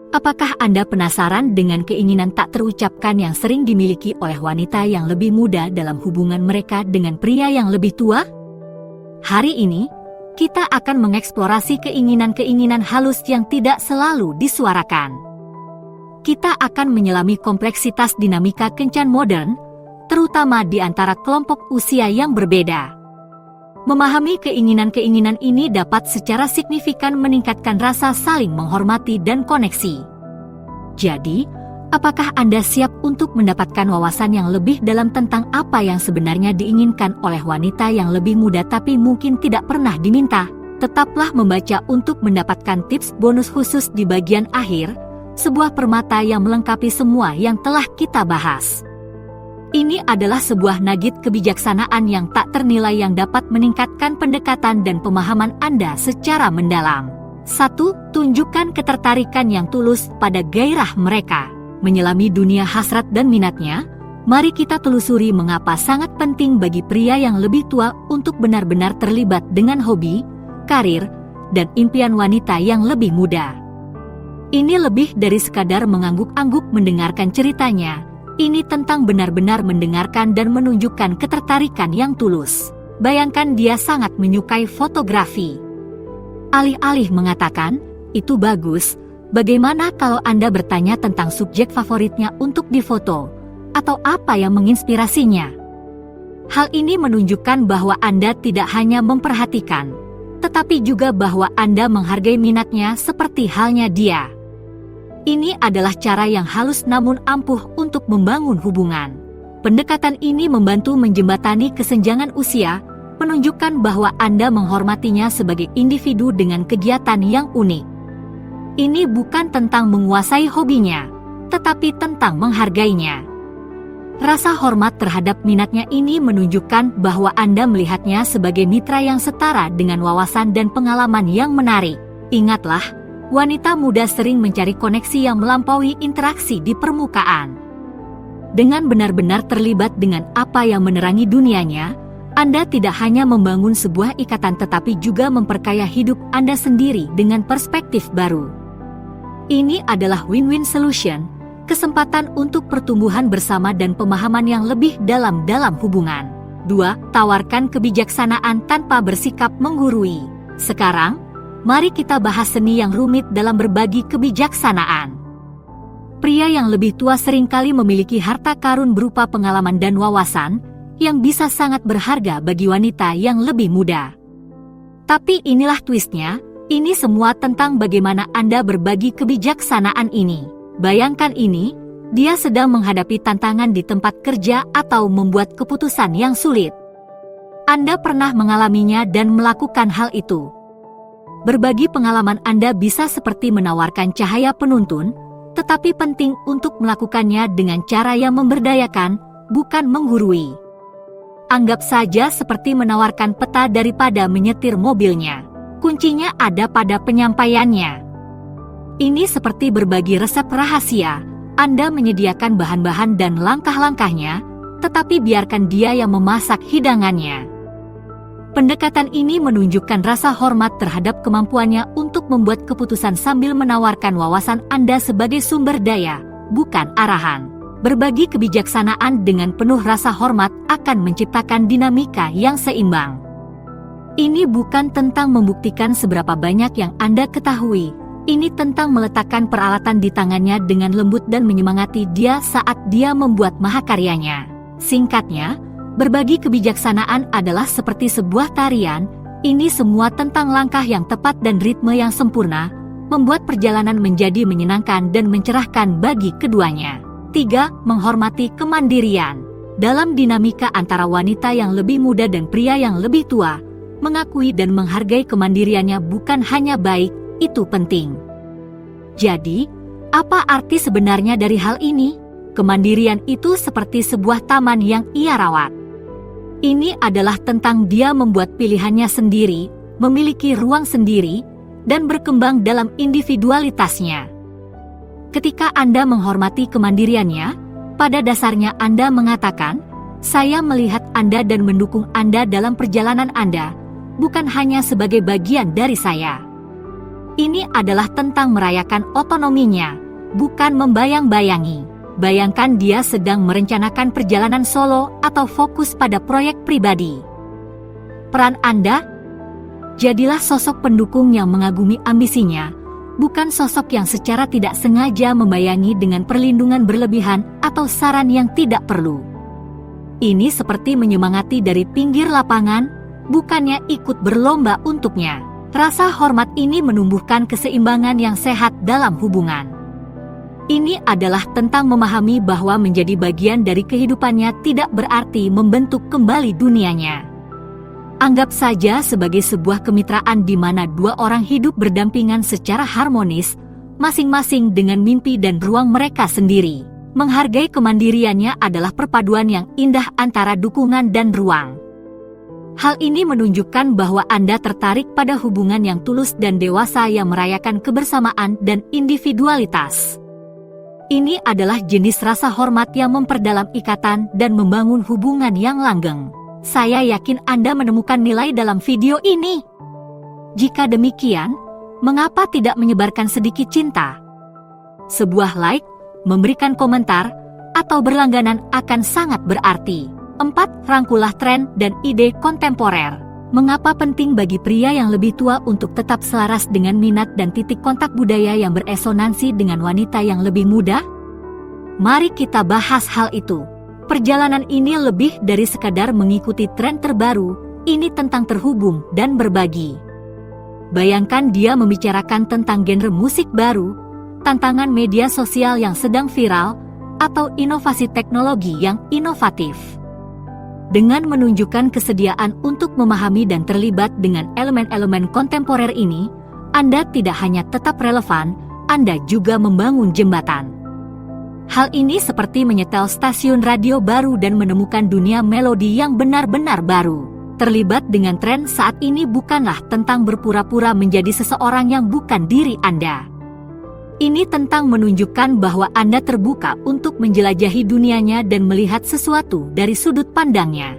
Apakah Anda penasaran dengan keinginan tak terucapkan yang sering dimiliki oleh wanita yang lebih muda dalam hubungan mereka dengan pria yang lebih tua? Hari ini, kita akan mengeksplorasi keinginan-keinginan halus yang tidak selalu disuarakan. Kita akan menyelami kompleksitas dinamika kencan modern, terutama di antara kelompok usia yang berbeda. Memahami keinginan-keinginan ini dapat secara signifikan meningkatkan rasa saling menghormati dan koneksi. Jadi, apakah Anda siap untuk mendapatkan wawasan yang lebih dalam tentang apa yang sebenarnya diinginkan oleh wanita yang lebih muda tapi mungkin tidak pernah diminta? Tetaplah membaca untuk mendapatkan tips bonus khusus di bagian akhir, sebuah permata yang melengkapi semua yang telah kita bahas. Ini adalah sebuah nugget kebijaksanaan yang tak ternilai yang dapat meningkatkan pendekatan dan pemahaman Anda secara mendalam. 1. Tunjukkan ketertarikan yang tulus pada gairah mereka. Menyelami dunia hasrat dan minatnya, mari kita telusuri mengapa sangat penting bagi pria yang lebih tua untuk benar-benar terlibat dengan hobi, karir, dan impian wanita yang lebih muda. Ini lebih dari sekadar mengangguk-angguk mendengarkan ceritanya. Ini tentang benar-benar mendengarkan dan menunjukkan ketertarikan yang tulus. Bayangkan dia sangat menyukai fotografi. Alih-alih mengatakan, itu bagus, bagaimana kalau Anda bertanya tentang subjek favoritnya untuk difoto, atau apa yang menginspirasinya? Hal ini menunjukkan bahwa Anda tidak hanya memperhatikan, tetapi juga bahwa Anda menghargai minatnya seperti halnya dia. Ini adalah cara yang halus namun ampuh untuk membangun hubungan. Pendekatan ini membantu menjembatani kesenjangan usia, menunjukkan bahwa Anda menghormatinya sebagai individu dengan kegiatan yang unik. Ini bukan tentang menguasai hobinya, tetapi tentang menghargainya. Rasa hormat terhadap minatnya ini menunjukkan bahwa Anda melihatnya sebagai mitra yang setara dengan wawasan dan pengalaman yang menarik. Ingatlah, wanita muda sering mencari koneksi yang melampaui interaksi di permukaan. Dengan benar-benar terlibat dengan apa yang menerangi dunianya, Anda tidak hanya membangun sebuah ikatan tetapi juga memperkaya hidup Anda sendiri dengan perspektif baru. Ini adalah win-win solution, kesempatan untuk pertumbuhan bersama dan pemahaman yang lebih dalam hubungan. 2. Tawarkan kebijaksanaan tanpa bersikap menggurui. Sekarang, mari kita bahas seni yang rumit dalam berbagi kebijaksanaan. Pria yang lebih tua seringkali memiliki harta karun berupa pengalaman dan wawasan, yang bisa sangat berharga bagi wanita yang lebih muda. Tapi inilah twistnya, ini semua tentang bagaimana Anda berbagi kebijaksanaan ini. Bayangkan ini, dia sedang menghadapi tantangan di tempat kerja atau membuat keputusan yang sulit. Anda pernah mengalaminya dan melakukan hal itu. Berbagi pengalaman Anda bisa seperti menawarkan cahaya penuntun, tetapi penting untuk melakukannya dengan cara yang memberdayakan, bukan menggurui. Anggap saja seperti menawarkan peta daripada menyetir mobilnya. Kuncinya ada pada penyampaiannya. Ini seperti berbagi resep rahasia. Anda menyediakan bahan-bahan dan langkah-langkahnya, tetapi biarkan dia yang memasak hidangannya. Pendekatan ini menunjukkan rasa hormat terhadap kemampuannya untuk membuat keputusan sambil menawarkan wawasan Anda sebagai sumber daya, bukan arahan. Berbagi kebijaksanaan dengan penuh rasa hormat akan menciptakan dinamika yang seimbang. Ini bukan tentang membuktikan seberapa banyak yang Anda ketahui. Ini tentang meletakkan peralatan di tangannya dengan lembut dan menyemangati dia saat dia membuat mahakaryanya. Singkatnya, berbagi kebijaksanaan adalah seperti sebuah tarian, ini semua tentang langkah yang tepat dan ritme yang sempurna, membuat perjalanan menjadi menyenangkan dan mencerahkan bagi keduanya. 3. Menghormati kemandirian. Dalam dinamika antara wanita yang lebih muda dan pria yang lebih tua, mengakui dan menghargai kemandiriannya bukan hanya baik, itu penting. Jadi, apa arti sebenarnya dari hal ini? Kemandirian itu seperti sebuah taman yang ia rawat. Ini adalah tentang dia membuat pilihannya sendiri, memiliki ruang sendiri, dan berkembang dalam individualitasnya. Ketika Anda menghormati kemandiriannya, pada dasarnya Anda mengatakan, "Saya melihat Anda dan mendukung Anda dalam perjalanan Anda, bukan hanya sebagai bagian dari saya." Ini adalah tentang merayakan otonominya, bukan membayang-bayangi. Bayangkan dia sedang merencanakan perjalanan solo atau fokus pada proyek pribadi. Peran Anda? Jadilah sosok pendukung yang mengagumi ambisinya, bukan sosok yang secara tidak sengaja membayangi dengan perlindungan berlebihan atau saran yang tidak perlu. Ini seperti menyemangati dari pinggir lapangan, bukannya ikut berlomba untuknya. Rasa hormat ini menumbuhkan keseimbangan yang sehat dalam hubungan. Ini adalah tentang memahami bahwa menjadi bagian dari kehidupannya tidak berarti membentuk kembali dunianya. Anggap saja sebagai sebuah kemitraan di mana dua orang hidup berdampingan secara harmonis, masing-masing dengan mimpi dan ruang mereka sendiri. Menghargai kemandiriannya adalah perpaduan yang indah antara dukungan dan ruang. Hal ini menunjukkan bahwa Anda tertarik pada hubungan yang tulus dan dewasa yang merayakan kebersamaan dan individualitas. Ini adalah jenis rasa hormat yang memperdalam ikatan dan membangun hubungan yang langgeng. Saya yakin Anda menemukan nilai dalam video ini. Jika demikian, mengapa tidak menyebarkan sedikit cinta? Sebuah like, memberikan komentar, atau berlangganan akan sangat berarti. 4. Rangkulah tren dan ide kontemporer. Mengapa penting bagi pria yang lebih tua untuk tetap selaras dengan minat dan titik kontak budaya yang beresonansi dengan wanita yang lebih muda? Mari kita bahas hal itu. Perjalanan ini lebih dari sekadar mengikuti tren terbaru, ini tentang terhubung dan berbagi. Bayangkan dia membicarakan tentang genre musik baru, tantangan media sosial yang sedang viral, atau inovasi teknologi yang inovatif. Dengan menunjukkan kesediaan untuk memahami dan terlibat dengan elemen-elemen kontemporer ini, Anda tidak hanya tetap relevan, Anda juga membangun jembatan. Hal ini seperti menyetel stasiun radio baru dan menemukan dunia melodi yang benar-benar baru. Terlibat dengan tren saat ini bukanlah tentang berpura-pura menjadi seseorang yang bukan diri Anda. Ini tentang menunjukkan bahwa Anda terbuka untuk menjelajahi dunianya dan melihat sesuatu dari sudut pandangnya.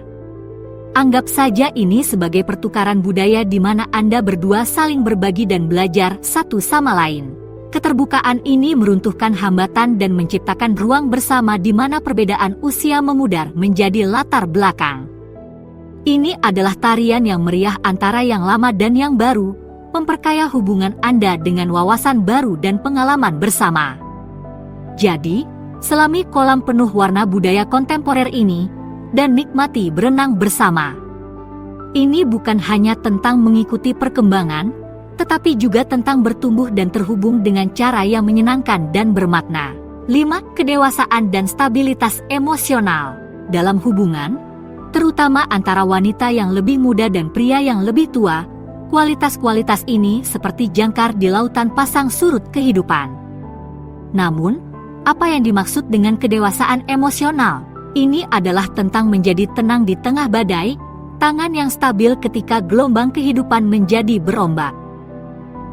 Anggap saja ini sebagai pertukaran budaya di mana Anda berdua saling berbagi dan belajar satu sama lain. Keterbukaan ini meruntuhkan hambatan dan menciptakan ruang bersama di mana perbedaan usia memudar menjadi latar belakang. Ini adalah tarian yang meriah antara yang lama dan yang baru, memperkaya hubungan Anda dengan wawasan baru dan pengalaman bersama. Jadi, selami kolam penuh warna budaya kontemporer ini, dan nikmati berenang bersama. Ini bukan hanya tentang mengikuti perkembangan, tetapi juga tentang bertumbuh dan terhubung dengan cara yang menyenangkan dan bermakna. 5. Kedewasaan dan stabilitas emosional. Dalam hubungan, terutama antara wanita yang lebih muda dan pria yang lebih tua, kualitas-kualitas ini seperti jangkar di lautan pasang surut kehidupan. Namun, apa yang dimaksud dengan kedewasaan emosional? Ini adalah tentang menjadi tenang di tengah badai, tangan yang stabil ketika gelombang kehidupan menjadi berombak.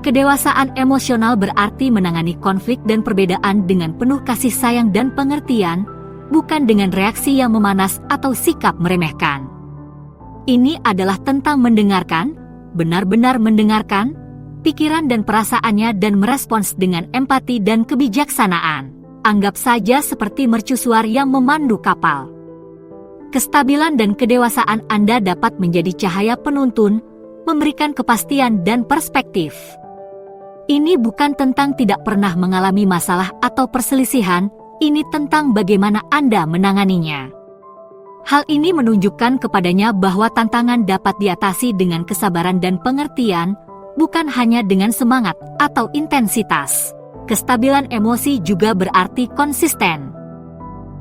Kedewasaan emosional berarti menangani konflik dan perbedaan dengan penuh kasih sayang dan pengertian, bukan dengan reaksi yang memanas atau sikap meremehkan. Ini adalah tentang mendengarkan, benar-benar mendengarkan, pikiran dan perasaannya dan merespons dengan empati dan kebijaksanaan. Anggap saja seperti mercusuar yang memandu kapal. Kestabilan dan kedewasaan Anda dapat menjadi cahaya penuntun, memberikan kepastian dan perspektif. Ini bukan tentang tidak pernah mengalami masalah atau perselisihan, ini tentang bagaimana Anda menanganinya. Hal ini menunjukkan kepadanya bahwa tantangan dapat diatasi dengan kesabaran dan pengertian, bukan hanya dengan semangat atau intensitas. Kestabilan emosi juga berarti konsisten.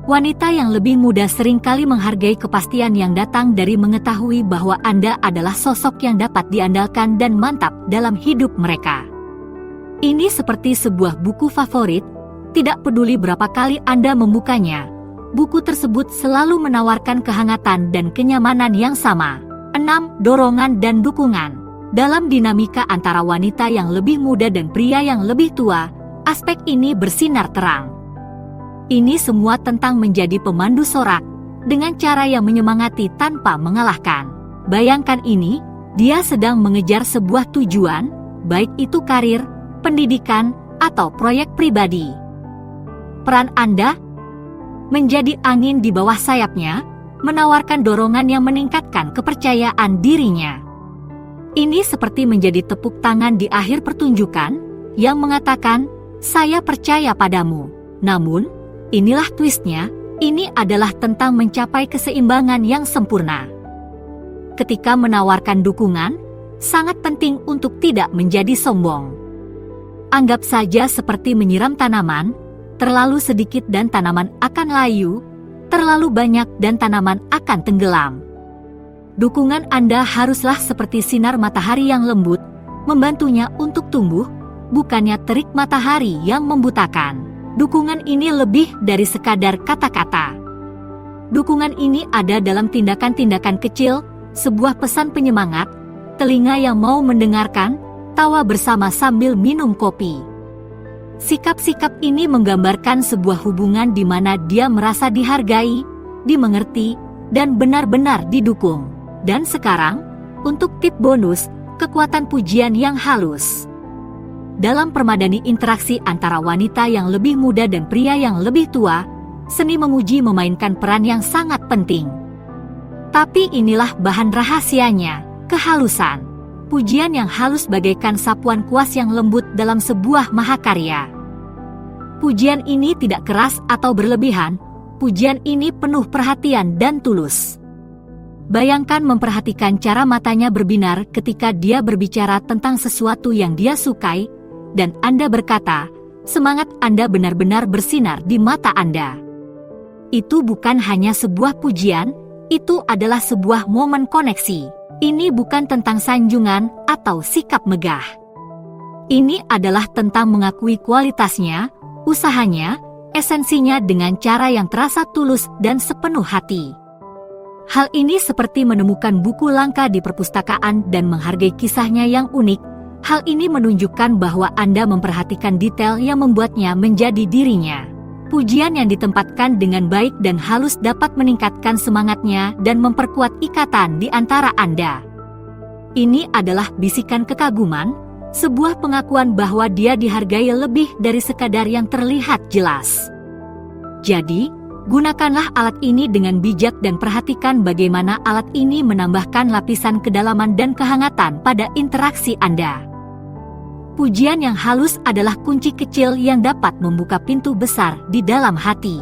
Wanita yang lebih muda seringkali menghargai kepastian yang datang dari mengetahui bahwa Anda adalah sosok yang dapat diandalkan dan mantap dalam hidup mereka. Ini seperti sebuah buku favorit, tidak peduli berapa kali Anda membukanya, buku tersebut selalu menawarkan kehangatan dan kenyamanan yang sama. 6. Dorongan dan dukungan. Dalam dinamika antara wanita yang lebih muda dan pria yang lebih tua, aspek ini bersinar terang. Ini semua tentang menjadi pemandu sorak, dengan cara yang menyemangati tanpa mengalahkan. Bayangkan ini, dia sedang mengejar sebuah tujuan, baik itu karir, pendidikan, atau proyek pribadi. Peran Anda menjadi angin di bawah sayapnya, menawarkan dorongan yang meningkatkan kepercayaan dirinya. Ini seperti menjadi tepuk tangan di akhir pertunjukan yang mengatakan, "Saya percaya padamu." Namun, inilah twistnya, ini adalah tentang mencapai keseimbangan yang sempurna. Ketika menawarkan dukungan, sangat penting untuk tidak menjadi sombong. Anggap saja seperti menyiram tanaman, terlalu sedikit dan tanaman akan layu, terlalu banyak dan tanaman akan tenggelam. Dukungan Anda haruslah seperti sinar matahari yang lembut, membantunya untuk tumbuh, bukannya terik matahari yang membutakan. Dukungan ini lebih dari sekadar kata-kata. Dukungan ini ada dalam tindakan-tindakan kecil, sebuah pesan penyemangat, telinga yang mau mendengarkan, tawa bersama sambil minum kopi. Sikap-sikap ini menggambarkan sebuah hubungan di mana dia merasa dihargai, dimengerti, dan benar-benar didukung. Dan sekarang, untuk tip bonus, kekuatan pujian yang halus. Dalam permadani interaksi antara wanita yang lebih muda dan pria yang lebih tua, seni memuji memainkan peran yang sangat penting. Tapi inilah bahan rahasianya, kehalusan. Pujian yang halus bagaikan sapuan kuas yang lembut dalam sebuah mahakarya. Pujian ini tidak keras atau berlebihan, pujian ini penuh perhatian dan tulus. Bayangkan memperhatikan cara matanya berbinar ketika dia berbicara tentang sesuatu yang dia sukai, dan Anda berkata, semangat Anda benar-benar bersinar di mata Anda. Itu bukan hanya sebuah pujian, itu adalah sebuah momen koneksi. Ini bukan tentang sanjungan atau sikap megah. Ini adalah tentang mengakui kualitasnya, usahanya, esensinya dengan cara yang terasa tulus dan sepenuh hati. Hal ini seperti menemukan buku langka di perpustakaan dan menghargai kisahnya yang unik. Hal ini menunjukkan bahwa Anda memperhatikan detail yang membuatnya menjadi dirinya. Pujian yang ditempatkan dengan baik dan halus dapat meningkatkan semangatnya dan memperkuat ikatan di antara Anda. Ini adalah bisikan kekaguman, sebuah pengakuan bahwa dia dihargai lebih dari sekadar yang terlihat jelas. Jadi, gunakanlah alat ini dengan bijak dan perhatikan bagaimana alat ini menambahkan lapisan kedalaman dan kehangatan pada interaksi Anda. Pujian yang halus adalah kunci kecil yang dapat membuka pintu besar di dalam hati.